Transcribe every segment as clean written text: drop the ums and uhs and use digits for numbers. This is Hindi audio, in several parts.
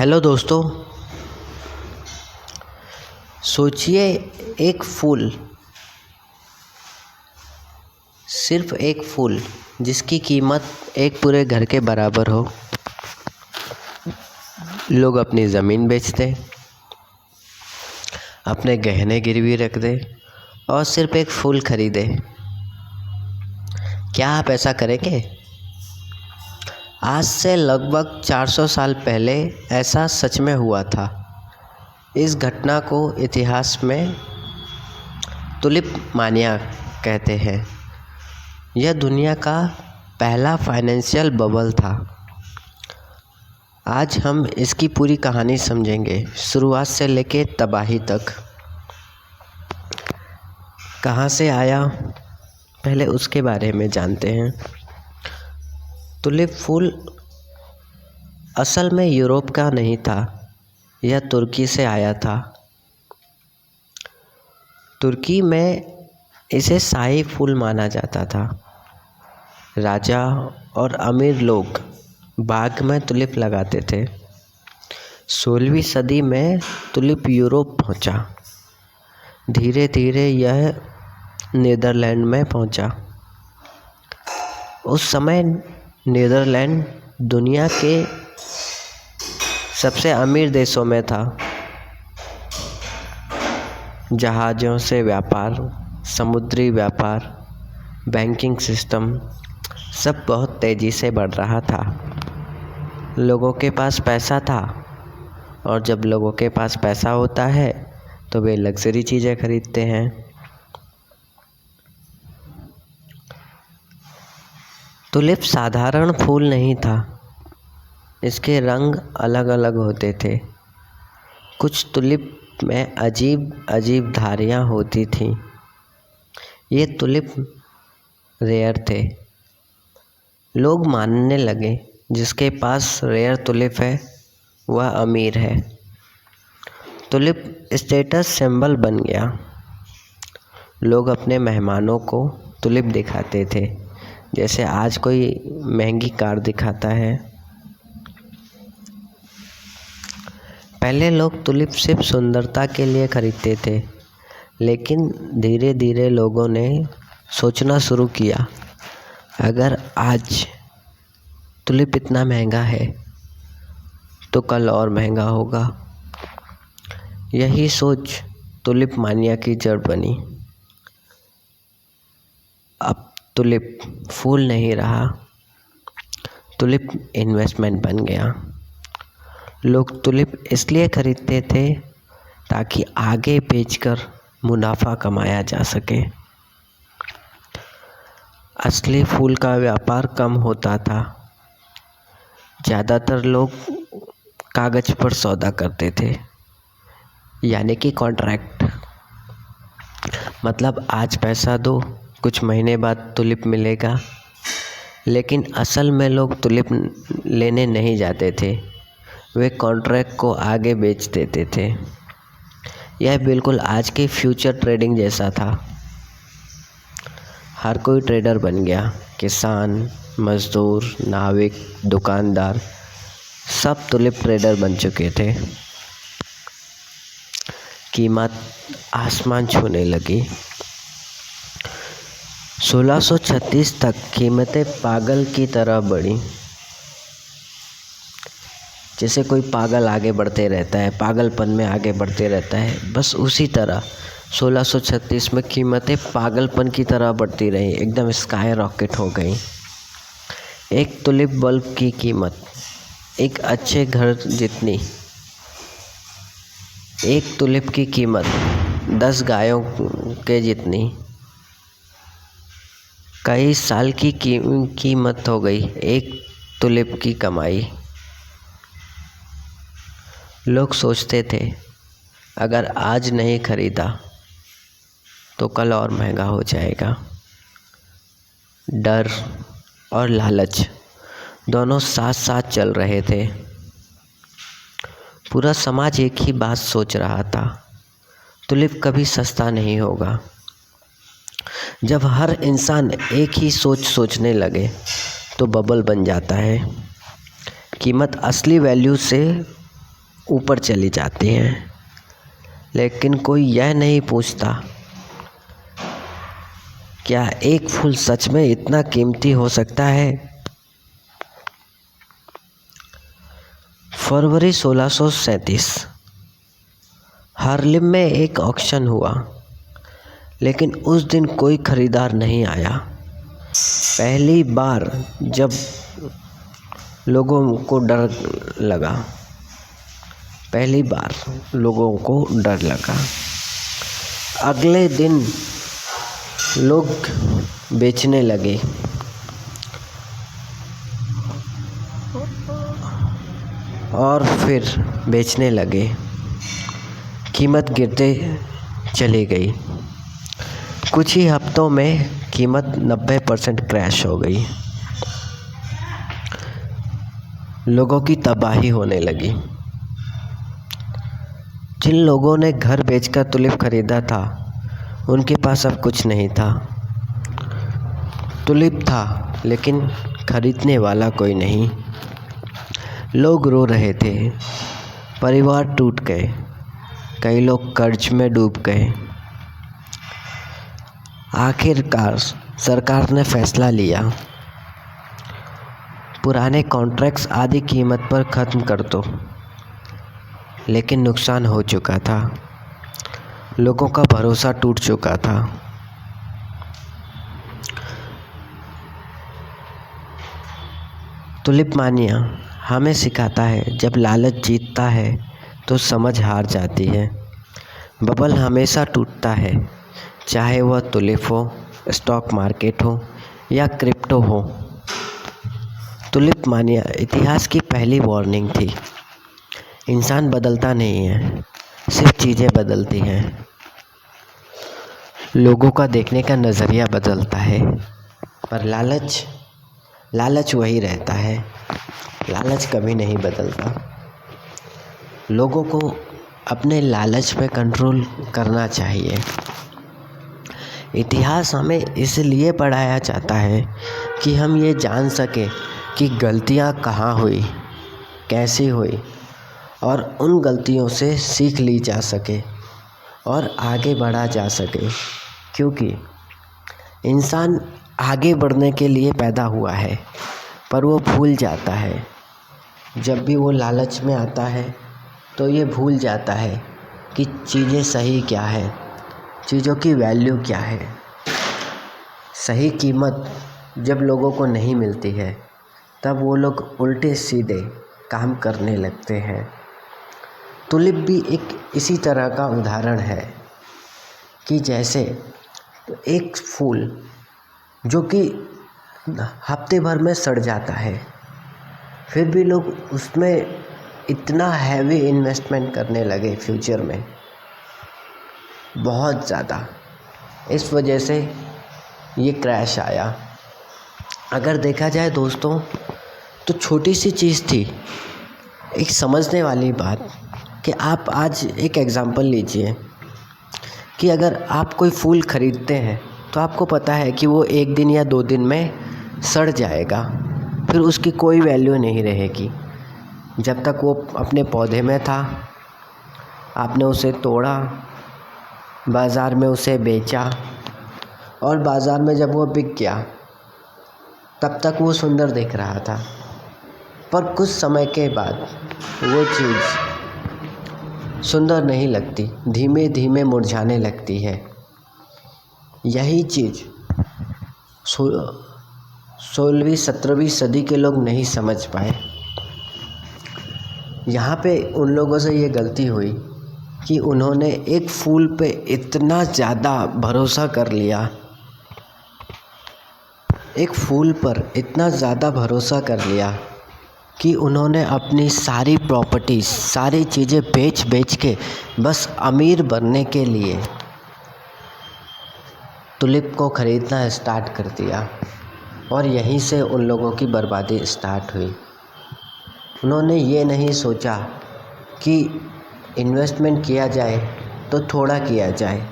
हेलो दोस्तों। सोचिए, एक फूल, सिर्फ एक फूल जिसकी कीमत एक पूरे घर के बराबर हो। लोग अपनी ज़मीन बेच दें, अपने गहने गिरवी रख दें और सिर्फ एक फूल खरीदे। क्या आप ऐसा करेंगे? आज से लगभग 400 साल पहले ऐसा सच में हुआ था। इस घटना को इतिहास में तुलिप मानिया कहते हैं। यह दुनिया का पहला फाइनेंशियल बबल था। आज हम इसकी पूरी कहानी समझेंगे, शुरुआत से लेके तबाही तक। कहाँ से आया, पहले उसके बारे में जानते हैं। तुलिप फूल असल में यूरोप का नहीं था, यह तुर्की से आया था। तुर्की में इसे शाही फूल माना जाता था। राजा और अमीर लोग बाग में तुलिप लगाते थे। 16वीं सदी में तुलिप यूरोप पहुंचा। धीरे धीरे यह नीदरलैंड में पहुंचा। उस समय नीदरलैंड दुनिया के सबसे अमीर देशों में था। जहाज़ों से व्यापार, समुद्री व्यापार, बैंकिंग सिस्टम सब बहुत तेज़ी से बढ़ रहा था। लोगों के पास पैसा था, और जब लोगों के पास पैसा होता है तो वे लग्जरी चीज़ें खरीदते हैं। तुलिप साधारण फूल नहीं था, इसके रंग अलग अलग होते थे। कुछ तुलिप में अजीब अजीब धारियाँ होती थीं। ये तुलिप रेयर थे। लोग मानने लगे जिसके पास रेयर तुलिप है वह अमीर है। तुलिप स्टेटस सिंबल बन गया। लोग अपने मेहमानों को तुलिप दिखाते थे, जैसे आज कोई महंगी कार दिखाता है। पहले लोग तुलिप सिर्फ सुंदरता के लिए खरीदते थे, लेकिन धीरे धीरे लोगों ने सोचना शुरू किया, अगर आज तुलिप इतना महंगा है तो कल और महंगा होगा। यही सोच तुलिप मानिया की जड़ बनी। अब तुलिप फूल नहीं रहा, तुलिप इन्वेस्टमेंट बन गया। लोग तुलिप इसलिए खरीदते थे ताकि आगे बेचकर मुनाफा कमाया जा सके। असली फूल का व्यापार कम होता था। ज़्यादातर लोग कागज़ पर सौदा करते थे, यानी कि कॉन्ट्रैक्ट। मतलब आज पैसा दो, कुछ महीने बाद तुलिप मिलेगा। लेकिन असल में लोग तुलिप लेने नहीं जाते थे, वे कॉन्ट्रैक्ट को आगे बेच देते थे। यह बिल्कुल आज की फ्यूचर ट्रेडिंग जैसा था। हर कोई ट्रेडर बन गया। किसान, मजदूर, नाविक, दुकानदार सब तुलिप ट्रेडर बन चुके थे। कीमत आसमान छूने लगी। 1636 तक कीमतें पागल की तरह बढ़ी। जैसे कोई पागल आगे बढ़ते रहता है, पागलपन में आगे बढ़ते रहता है, बस उसी तरह 1636 में कीमतें पागलपन की तरह बढ़ती रही, एकदम स्काई रॉकेट हो गई। एक तुलिप बल्ब की कीमत एक अच्छे घर जितनी। एक तुलिप की कीमत 10 गायों के जितनी। कई साल की कीमत हो गई एक तुलिप की कमाई। लोग सोचते थे, अगर आज नहीं खरीदा तो कल और महंगा हो जाएगा। डर और लालच दोनों साथ साथ चल रहे थे। पूरा समाज एक ही बात सोच रहा था, तुलिप कभी सस्ता नहीं होगा। जब हर इंसान एक ही सोचने लगे तो बबल बन जाता है। कीमत असली वैल्यू से ऊपर चली जाती हैं, लेकिन कोई यह नहीं पूछता क्या एक फूल सच में इतना कीमती हो सकता है। फरवरी 1637 हार्लेम में एक ऑक्शन हुआ, लेकिन उस दिन कोई खरीदार नहीं आया। पहली बार जब लोगों को डर लगा, अगले दिन लोग बेचने लगे और फिर बेचने लगे। कीमत गिरते चली गई। कुछ ही हफ्तों में कीमत 90% क्रैश हो गई। लोगों की तबाही होने लगी। जिन लोगों ने घर बेचकर तुलिप खरीदा था, उनके पास अब कुछ नहीं था। तुलिप था, लेकिन खरीदने वाला कोई नहीं। लोग रो रहे थे, परिवार टूट गए, कई लोग कर्ज में डूब गए। आखिरकार सरकार ने फैसला लिया, पुराने कॉन्ट्रैक्ट्स आधी कीमत पर ख़त्म कर दो। लेकिन नुकसान हो चुका था, लोगों का भरोसा टूट चुका था। तुलिप मानिया हमें सिखाता है, जब लालच जीतता है तो समझ हार जाती है। बबल हमेशा टूटता है, चाहे वह तुलिप हो, स्टॉक मार्केट हो या क्रिप्टो हो। तुलिप मानिया इतिहास की पहली वार्निंग थी। इंसान बदलता नहीं है, सिर्फ चीज़ें बदलती हैं। लोगों का देखने का नज़रिया बदलता है, पर लालच वही रहता है। लालच कभी नहीं बदलता। लोगों को अपने लालच पे कंट्रोल करना चाहिए। इतिहास हमें इसलिए पढ़ाया जाता है कि हम ये जान सकें कि गलतियाँ कहाँ हुई, कैसी हुई, और उन गलतियों से सीख ली जा सके और आगे बढ़ा जा सके। क्योंकि इंसान आगे बढ़ने के लिए पैदा हुआ है, पर वो भूल जाता है। जब भी वो लालच में आता है तो ये भूल जाता है कि चीज़ें सही क्या है, चीज़ों की वैल्यू क्या है। सही कीमत जब लोगों को नहीं मिलती है, तब वो लोग उल्टे सीधे काम करने लगते हैं। तुलिप भी एक इसी तरह का उदाहरण है कि जैसे एक फूल जो कि हफ्ते भर में सड़ जाता है, फिर भी लोग उसमें इतना हैवी इन्वेस्टमेंट करने लगे फ्यूचर में, बहुत ज़्यादा। इस वजह से ये क्रैश आया। अगर देखा जाए दोस्तों, तो छोटी सी चीज़ थी, एक समझने वाली बात कि आप आज एक एग्ज़ाम्पल लीजिए कि अगर आप कोई फूल ख़रीदते हैं तो आपको पता है कि वो 1 दिन या 2 दिन में सड़ जाएगा, फिर उसकी कोई वैल्यू नहीं रहेगी। जब तक वो अपने पौधे में था, आपने उसे तोड़ा, बाज़ार में उसे बेचा, और बाज़ार में जब वो बिक गया तब तक वो सुंदर दिख रहा था। पर कुछ समय के बाद वो चीज़ सुंदर नहीं लगती, धीमे धीमे मुरझाने लगती है। यही चीज़ 16वीं 17वीं सदी के लोग नहीं समझ पाए। यहाँ पे उन लोगों से ये गलती हुई कि उन्होंने एक फूल पे इतना ज़्यादा भरोसा कर लिया, एक फूल पर इतना ज़्यादा भरोसा कर लिया कि उन्होंने अपनी सारी प्रॉपर्टीज़, सारी चीज़ें बेच के बस अमीर बनने के लिए तुलिप को ख़रीदना स्टार्ट कर दिया। और यहीं से उन लोगों की बर्बादी स्टार्ट हुई। उन्होंने ये नहीं सोचा कि इन्वेस्टमेंट किया जाए तो थोड़ा किया जाए।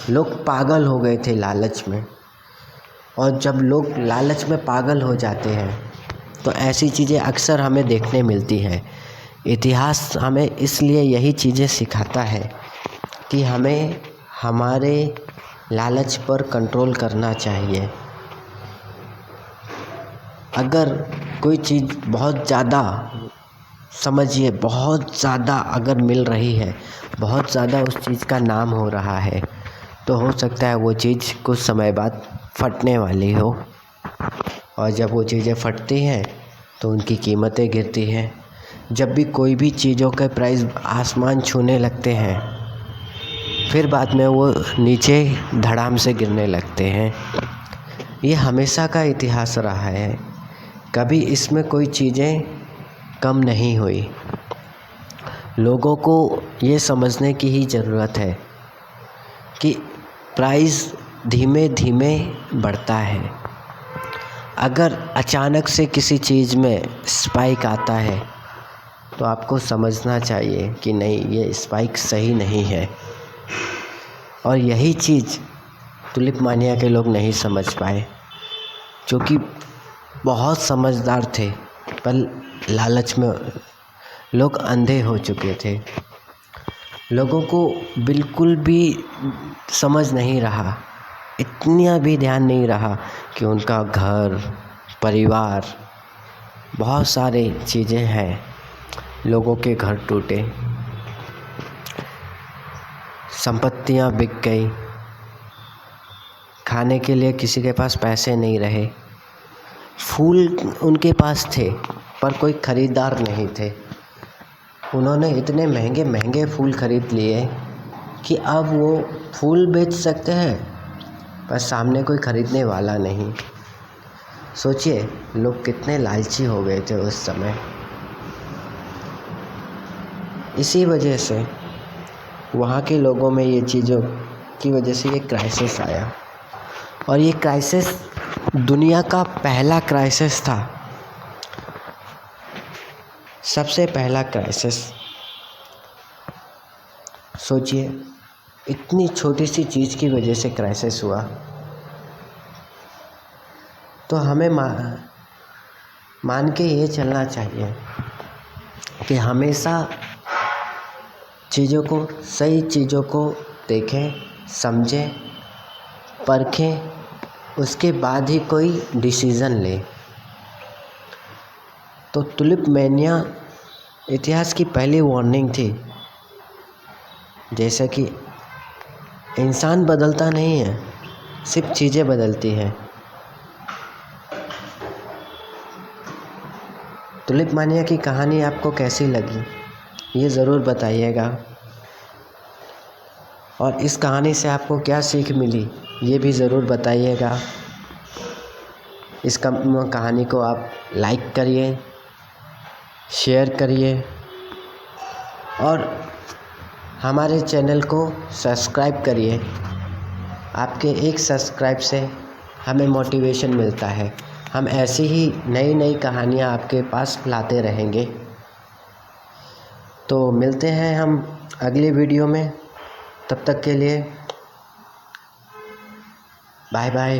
लोग पागल हो गए थे लालच में, और जब लोग लालच में पागल हो जाते हैं तो ऐसी चीज़ें अक्सर हमें देखने मिलती हैं। इतिहास हमें इसलिए यही चीज़ें सिखाता है कि हमें हमारे लालच पर कंट्रोल करना चाहिए। अगर कोई चीज़ बहुत ज़्यादा, समझिए बहुत ज़्यादा अगर मिल रही है, बहुत ज़्यादा उस चीज़ का नाम हो रहा है, तो हो सकता है वो चीज़ कुछ समय बाद फटने वाली हो। और जब वो चीज़ें फटती हैं तो उनकी कीमतें गिरती हैं। जब भी कोई भी चीज़ों के प्राइस आसमान छूने लगते हैं, फिर बाद में वो नीचे धड़ाम से गिरने लगते हैं। ये हमेशा का इतिहास रहा है, कभी इसमें कोई चीज़ें कम नहीं हुई। लोगों को ये समझने की ही ज़रूरत है कि प्राइस धीमे धीमे बढ़ता है। अगर अचानक से किसी चीज़ में स्पाइक आता है तो आपको समझना चाहिए कि नहीं, ये स्पाइक सही नहीं है। और यही चीज़ टुलिप मानिया के लोग नहीं समझ पाए, क्योंकि बहुत समझदार थे, पर लालच में लोग अंधे हो चुके थे। लोगों को बिल्कुल भी समझ नहीं रहा, इतना भी ध्यान नहीं रहा कि उनका घर परिवार, बहुत सारी चीज़ें हैं। लोगों के घर टूटे, संपत्तियां बिक गई, खाने के लिए किसी के पास पैसे नहीं रहे, फूल उनके पास थे पर कोई ख़रीदार नहीं थे। उन्होंने इतने महंगे महंगे फूल ख़रीद लिए कि अब वो फूल बेच सकते हैं पर सामने कोई ख़रीदने वाला नहीं। सोचिए लोग कितने लालची हो गए थे उस समय। इसी वजह से वहाँ के लोगों में ये चीज़ों की वजह से ये क्राइसिस आया। और ये क्राइसिस दुनिया का पहला क्राइसिस था, सबसे पहला क्राइसिस। सोचिए इतनी छोटी सी चीज़ की वजह से क्राइसिस हुआ। तो हमें मान के ये चलना चाहिए कि हमेशा चीज़ों को, सही चीज़ों को देखें, समझें, परखें, उसके बाद ही कोई डिसीज़न लें। तो टुलिप मैनिया इतिहास की पहली वार्निंग थी। जैसे कि इंसान बदलता नहीं है, सिर्फ चीज़ें बदलती हैं। टुलिप मानिया की कहानी आपको कैसी लगी ये ज़रूर बताइएगा। और इस कहानी से आपको क्या सीख मिली ये भी ज़रूर बताइएगा। इस कहानी को आप लाइक करिए, शेयर करिए और हमारे चैनल को सब्सक्राइब करिए। आपके एक सब्सक्राइब से हमें मोटिवेशन मिलता है। हम ऐसी ही नई नई कहानियाँ आपके पास लाते रहेंगे। तो मिलते हैं हम अगली वीडियो में, तब तक के लिए बाय बाय।